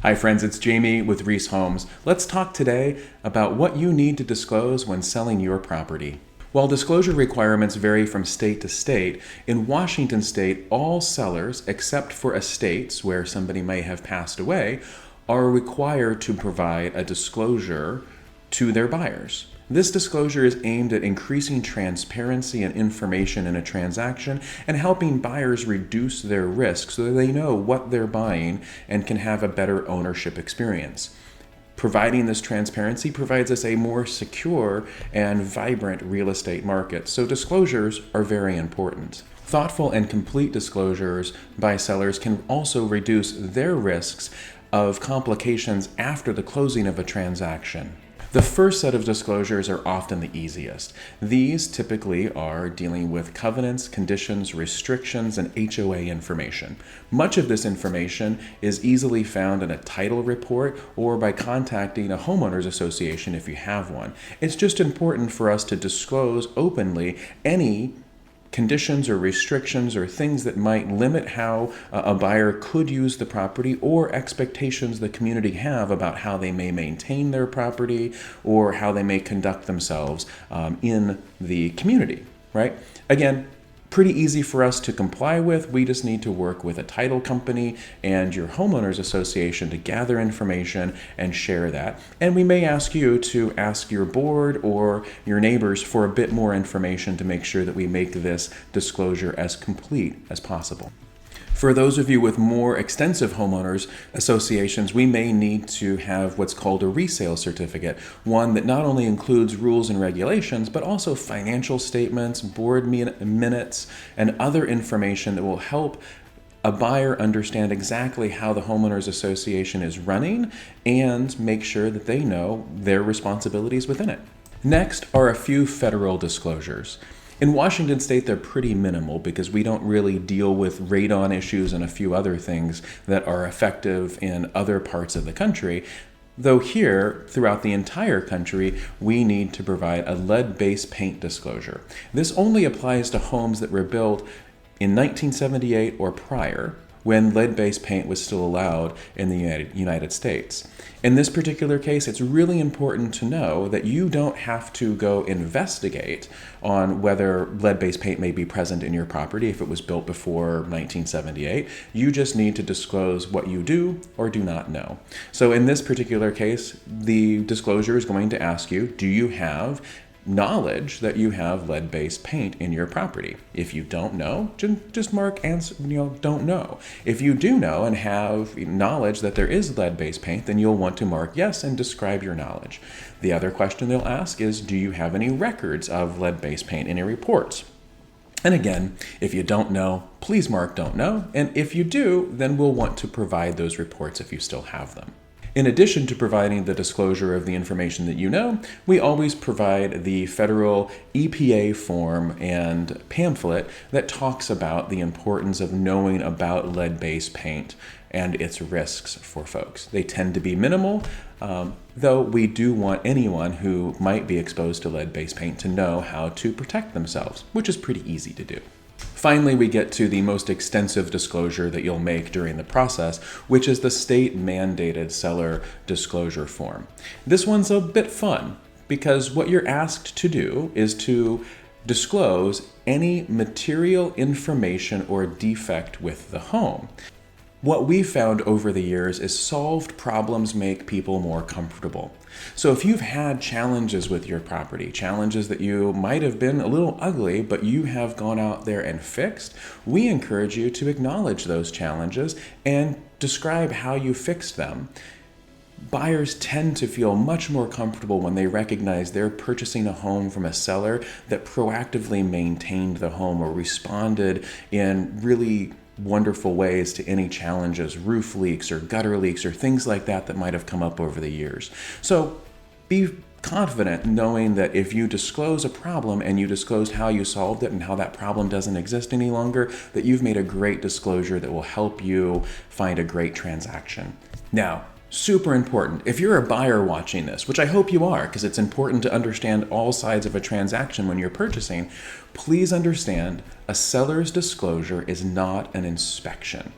Hi friends, it's Jamie with Reece Homes. Let's talk today about what you need to disclose when selling your property. While disclosure requirements vary from state to state, in Washington state, all sellers, except for estates where somebody may have passed away, are required to provide a disclosure to their buyers. This disclosure is aimed at increasing transparency and information in a transaction and helping buyers reduce their risk so that they know what they're buying and can have a better ownership experience. Providing this transparency provides us a more secure and vibrant real estate market, so disclosures are very important. Thoughtful and complete disclosures by sellers can also reduce their risks of complications after the closing of a transaction. The first set of disclosures are often the easiest. These typically are dealing with covenants, conditions, restrictions, and HOA information. Much of this information is easily found in a title report or by contacting a homeowners association if you have one. It's just important for us to disclose openly any conditions or restrictions or things that might limit how a buyer could use the property or expectations the community have about how they may maintain their property or how they may conduct themselves in the community, right? Again, pretty easy for us to comply with. We just need to work with a title company and your homeowners association to gather information and share that. And we may ask you to ask your board or your neighbors for a bit more information to make sure that we make this disclosure as complete as possible. For those of you with more extensive homeowners associations, we may need to have what's called a resale certificate, one that not only includes rules and regulations, but also financial statements, board minutes, and other information that will help a buyer understand exactly how the homeowners association is running and make sure that they know their responsibilities within it. Next are a few federal disclosures. In Washington state, they're pretty minimal because we don't really deal with radon issues and a few other things that are effective in other parts of the country. Though here, throughout the entire country, we need to provide a lead-based paint disclosure. This only applies to homes that were built in 1978 or prior, when lead-based paint was still allowed in the United States. In this particular case, it's really important to know that you don't have to go investigate on whether lead-based paint may be present in your property if it was built before 1978. You just need to disclose what you do or do not know. So in this particular case, the disclosure is going to ask you, do you have knowledge that you have lead-based paint in your property? If you don't know, just mark answer, don't know. If you do know and have knowledge that there is lead-based paint, then you'll want to mark yes and describe your knowledge. The other question they'll ask is, do you have any records of lead-based paint, any reports? And again, if you don't know, please mark don't know. And if you do, then we'll want to provide those reports if you still have them. In addition to providing the disclosure of the information that you know, we always provide the federal EPA form and pamphlet that talks about the importance of knowing about lead-based paint and its risks for folks. They tend to be minimal, though we do want anyone who might be exposed to lead-based paint to know how to protect themselves, which is pretty easy to do. Finally, we get to the most extensive disclosure that you'll make during the process, which is the state-mandated seller disclosure form. This one's a bit fun because what you're asked to do is to disclose any material information or defect with the home. What we've found over the years is solved problems make people more comfortable. So if you've had challenges with your property, challenges that you might have been a little ugly, but you have gone out there and fixed, we encourage you to acknowledge those challenges and describe how you fixed them. Buyers tend to feel much more comfortable when they recognize they're purchasing a home from a seller that proactively maintained the home or responded in really wonderful ways to any challenges, roof leaks or gutter leaks or things like that that might have come up over the years. So be confident knowing that if you disclose a problem and you disclose how you solved it and how that problem doesn't exist any longer, that you've made a great disclosure that will help you find a great transaction. Now, super important. If you're a buyer watching this, which I hope you are, because it's important to understand all sides of a transaction when you're purchasing, please understand a seller's disclosure is not an inspection.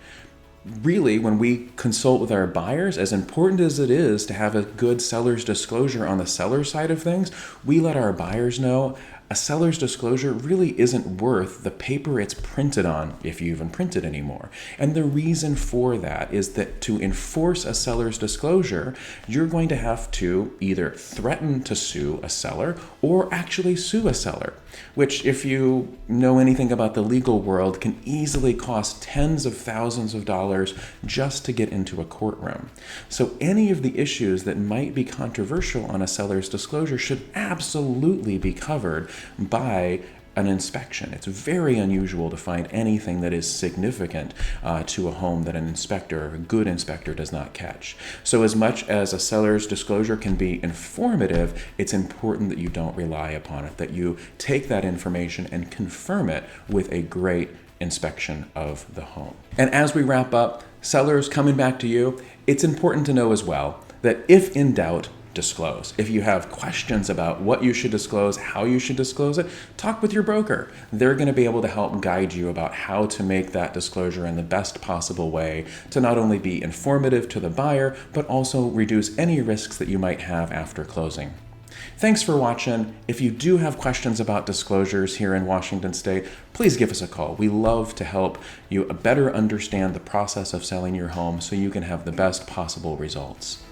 really, when we consult with our buyers, as important as it is to have a good seller's disclosure on the seller side of things, we let our buyers know a seller's disclosure really isn't worth the paper it's printed on, if you even print it anymore. And the reason for that is that to enforce a seller's disclosure, you're going to have to either threaten to sue a seller or actually sue a seller, which, if you know anything about the legal world, can easily cost tens of thousands of dollars just to get into a courtroom. So any of the issues that might be controversial on a seller's disclosure should absolutely be covered by an inspection. It's very unusual to find anything that is significant to a home that an inspector, a good inspector, does not catch. So as much as a seller's disclosure can be informative, it's important that you don't rely upon it, that you take that information and confirm it with a great inspection of the home. And as we wrap up, sellers coming back to you, it's important to know as well that if in doubt, disclose. If you have questions about what you should disclose, how you should disclose it, talk with your broker. They're going to be able to help guide you about how to make that disclosure in the best possible way to not only be informative to the buyer, but also reduce any risks that you might have after closing. Thanks for watching. If you do have questions about disclosures here in Washington State, please give us a call. We love to help you better understand the process of selling your home so you can have the best possible results.